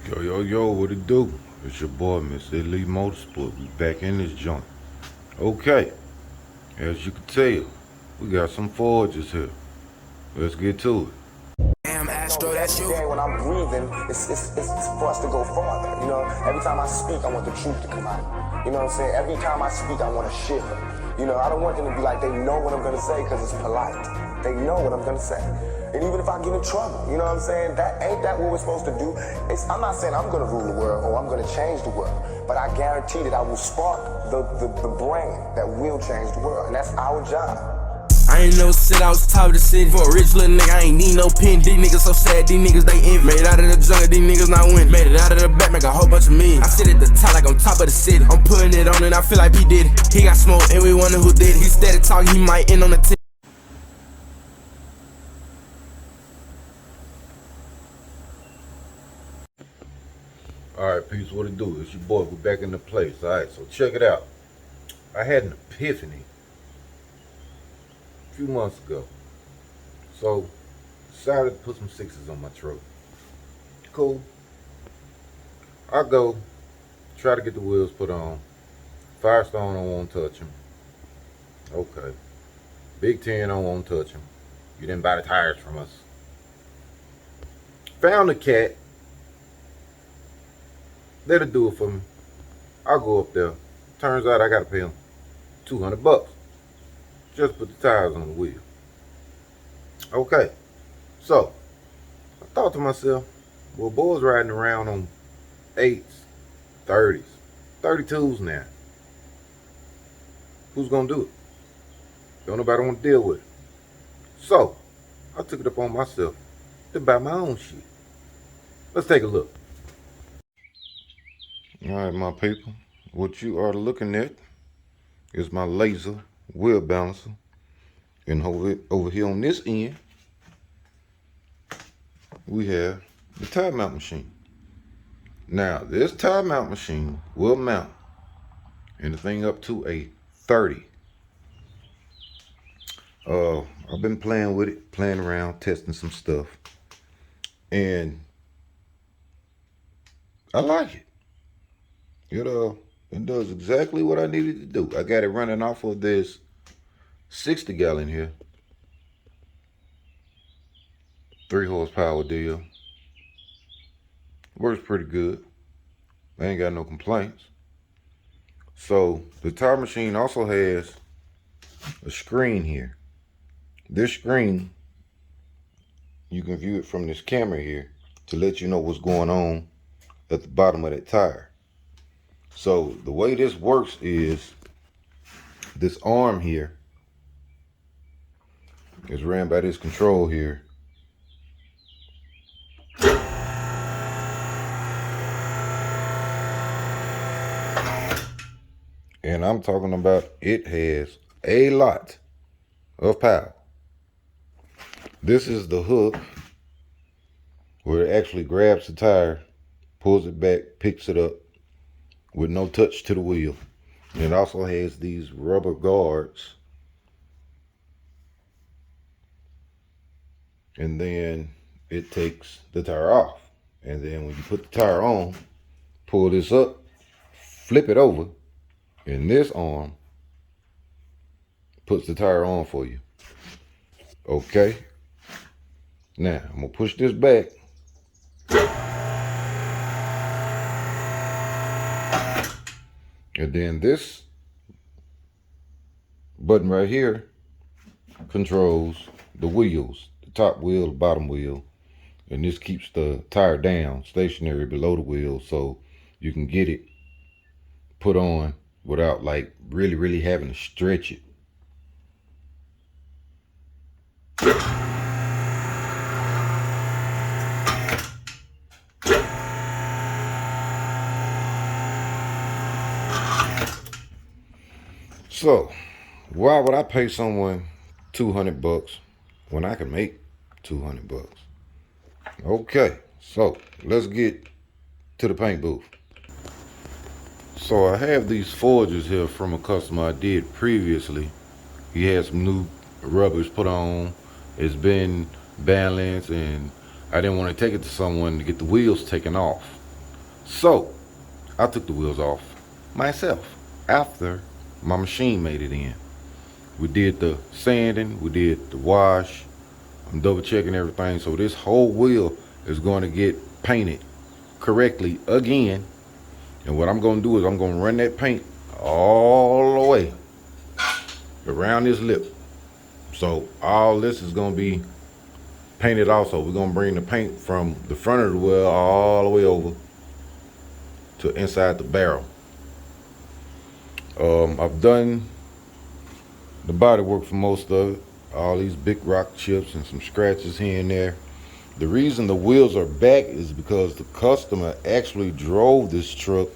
Yo, what it do? It's your boy, Mr. Elite Motorsport. We back in this joint. Okay, as you can tell, we got some forges here. Let's get to it. Damn, Astro, that's you. When I'm breathing, it's for us to go farther. You know, every time I speak, I want the truth to come out. You know what I'm saying? Every time I speak, I want to shiver. You know, I don't want them to be like, they know what I'm going to say because it's polite. They know what I'm going to say. And even if I get in trouble, you know what I'm saying? Ain't that what we're supposed to do? I'm not saying I'm going to rule the world or I'm going to change the world, but I guarantee that I will spark the brain that will change the world. And that's our job. I ain't no sit out top of the city. For a rich little nigga, I ain't need no pen. These niggas so sad, these niggas they envy. Made it out of the jungle, these niggas not win. Made it out of the back, make a whole bunch of millions. I sit at the top like on top of the city. I'm putting it on and I feel like he did it. He got smoke and we wonder who did it. He steady talking, he might end on the tip. Alright, peace, what it do? It's your boy, we back in the place. Alright, so check it out. I had an epiphany a few months ago. So, decided to put some sixes on my truck. Cool. I go, try to get the wheels put on. Firestone, I won't touch them. Okay. Big 10, I won't touch them. You didn't buy the tires from us. Found the cat. Let it do it for me. I'll go up there. Turns out I gotta pay him $200 just to put the tires on the wheel. Okay. So, I thought to myself, well, boys riding around on 8s, 30s, 32s now. Who's gonna do it? Don't nobody want to deal with it. So, I took it upon myself to buy my own shit. Let's take a look. Alright, my people, what you are looking at is my laser wheel balancer. And over here on this end, we have the tire mount machine. Now, this tire mount machine will mount anything up to a 30. I've been playing with it, playing around, testing some stuff. And I like it. It does exactly what I needed to do. I got it running off of this 60 gallon here. 3 horsepower deal. Works pretty good. I ain't got no complaints. So the tire machine also has a screen here. This screen, you can view it from this camera here to let you know what's going on at the bottom of that tire. So the way this works is this arm here is ran by this control here. And I'm talking about it has a lot of power. This is the hook where it actually grabs the tire, pulls it back, picks it up with no touch to the wheel. And it also has these rubber guards. And then it takes the tire off. And then when you put the tire on, pull this up, flip it over, and this arm puts the tire on for you. Okay. Now, I'm going to push this back. And then this button right here controls the wheels, the top wheel, the bottom wheel. And this keeps the tire down, stationary below the wheel, so you can get it put on without like really having to stretch it. So, why would I pay someone $200 when I can make $200? Okay, so let's get to the paint booth. So I have these forges here from a customer I did previously. He had some new rubbers put on. It's been balanced and I didn't want to take it to someone to get the wheels taken off. So I took the wheels off myself after my machine made it in. We did the sanding, we did the wash. I'm double checking everything. So this whole wheel is going to get painted correctly again. And what I'm going to do is I'm going to run that paint all the way around this lip. So all this is going to be painted also. We're going to bring the paint from the front of the wheel all the way over to inside the barrel. I've done the body work for most of it. All these big rock chips and some scratches here and there. The reason the wheels are back is because the customer actually drove this truck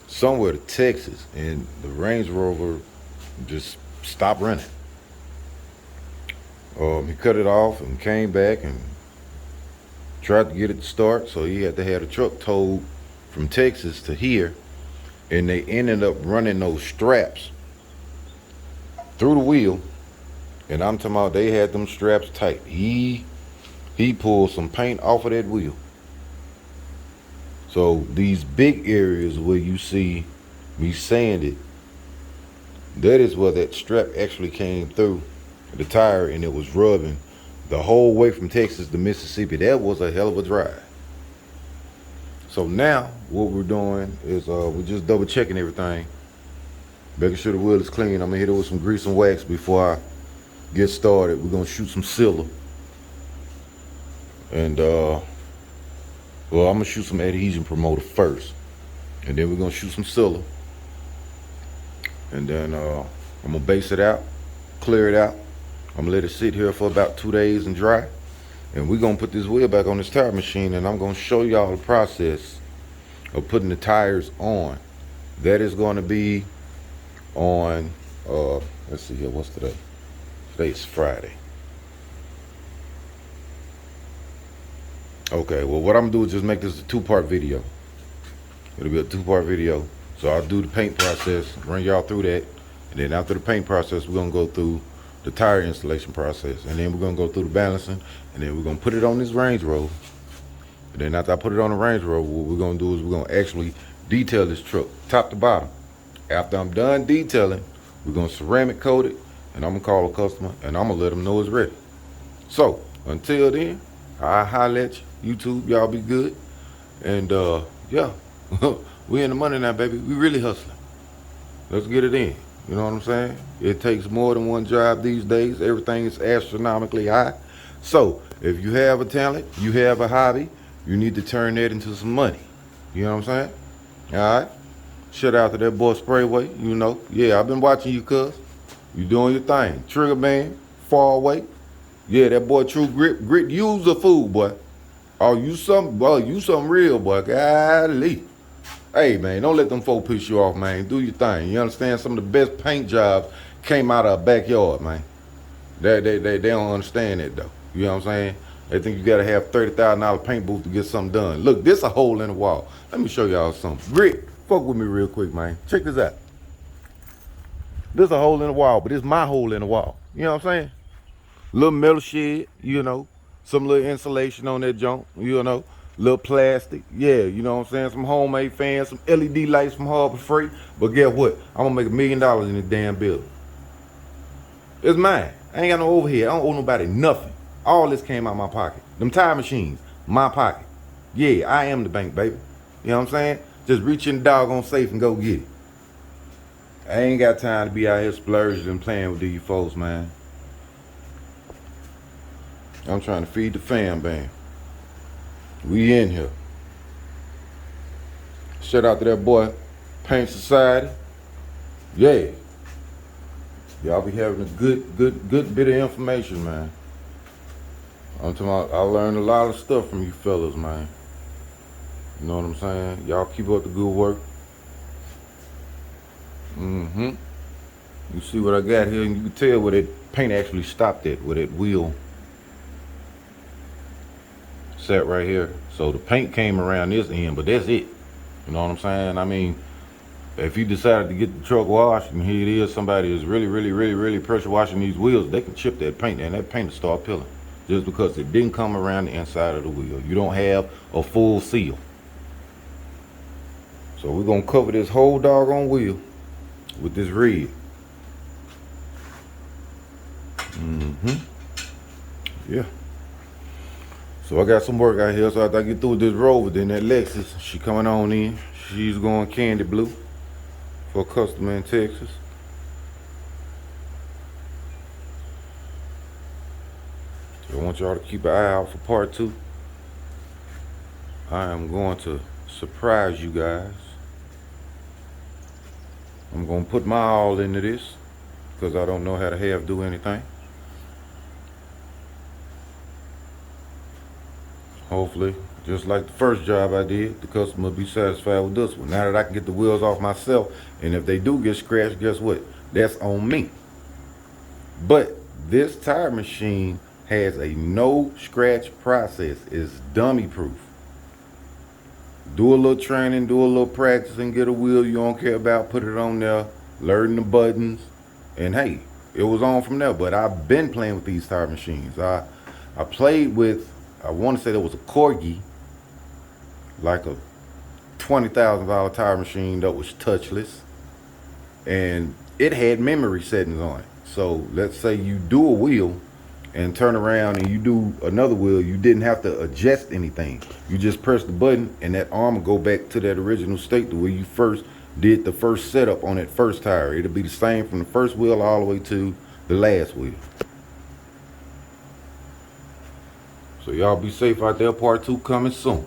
somewhere to Texas and the Range Rover just stopped running. He cut it off and came back and tried to get it to start, so he had to have the truck towed from Texas to here, and they ended up running those straps through the wheel, and I'm talking about they had them straps tight. He pulled some paint off of that wheel. So these big areas where you see me sanded, that is where that strap actually came through the tire and it was rubbing the whole way from Texas to Mississippi. That was a hell of a drive. So now what we're doing is we're just double checking everything, making sure the wheel is clean. I'm gonna hit it with some grease and wax before I get started. We're gonna shoot some sealer. And well, I'm gonna shoot some adhesion promoter first, and then we're gonna shoot some sealer, and then I'm gonna base it out, clear it out. I'm gonna let it sit here for about 2 days and dry, and we're gonna put this wheel back on this tire machine, and I'm gonna show y'all the process of putting the tires on. That is going to be on let's see here, what's today? Today's Friday. Okay, well, what I'm gonna do is just make this a 2-part video. It'll be a 2-part video. So I'll do the paint process, run y'all through that, and then after the paint process, we're gonna go through the tire installation process, and then we're gonna go through the balancing, and then we're gonna put it on this Range Rover. And then after I put it on the Range Rover, what we're gonna do is we're gonna actually detail this truck, top to bottom. After I'm done detailing, we're gonna ceramic coat it, and I'm gonna call a customer, and I'm gonna let them know it's ready. So until then, I'll holler at you, YouTube. Y'all be good. And yeah, we in the money now, baby. We really hustling. Let's get it in. You know what I'm saying? It takes more than one job these days. Everything is astronomically high. So if you have a talent, you have a hobby, you need to turn that into some money. You know what I'm saying? All right. Shout out to that boy Sprayway. You know, yeah, I've been watching you, cuz. You doing your thing. Trigger man, far away. Yeah, that boy True Grit, use a fool, boy. Oh, you something real, boy. Golly. Hey, man, don't let them folk piss you off, man. Do your thing. You understand? Some of the best paint jobs came out of a backyard, man. They don't understand that, though. You know what I'm saying? They think you got to have $30,000 paint booth to get something done. Look, this a hole in the wall. Let me show y'all something. Grit, fuck with me real quick, man. Check this out. This a hole in the wall, but it's my hole in the wall. You know what I'm saying? Little metal shed, you know, some little insulation on that junk, you know, little plastic, yeah, you know what I'm saying, some homemade fans, some LED lights from Harbor Freight. But guess what? I'm gonna make $1 million in this damn building. It's mine. I ain't got no overhead. I don't owe nobody nothing. All this came out my pocket. Them tire machines, my pocket. Yeah, I am the bank, baby. You know what I'm saying? Just reach in the doggone safe and go get it. I ain't got time to be out here splurging and playing with these folks, man. I'm trying to feed the fam, bang. We in here. Shout out to that boy, Paint Society. Yeah. Y'all be having a good bit of information, man. I'm talking about, I learned a lot of stuff from you fellas, man. You know what I'm saying? Y'all keep up the good work. You see what I got here, and you can tell where that paint actually stopped at, where that wheel sat right here. So the paint came around this end, but that's it. You know what I'm saying? I mean, if you decided to get the truck washed, and here it is, somebody is really pressure washing these wheels, they can chip that paint, and that paint will start peeling. Just because it didn't come around the inside of the wheel. You don't have a full seal. So we're gonna cover this whole doggone wheel with this red. Yeah. So I got some work out here. So after I get through with this Rover, then that Lexus, she coming on in. She's going candy blue for a customer in Texas. So I want y'all to keep an eye out for part 2. I am going to surprise you guys. I'm going to put my all into this because I don't know how to half do anything. Hopefully, just like the first job I did, the customer will be satisfied with this one. Now that I can get the wheels off myself, and if they do get scratched, guess what? That's on me. But this tire machine has a no scratch process. It's dummy proof. Do a little training, do a little practicing, get a wheel you don't care about, put it on there, learn the buttons, and hey, it was on from there. But I've been playing with these tire machines. I played with, I want to say there was a Corgi, like a $20,000 tire machine that was touchless, and it had memory settings on it. So let's say you do a wheel and turn around and you do another wheel, you didn't have to adjust anything. You just press the button and that arm will go back to that original state, the way you first did the first setup on that first tire. It'll be the same from the first wheel all the way to the last wheel. So y'all be safe out there. Part 2 coming soon.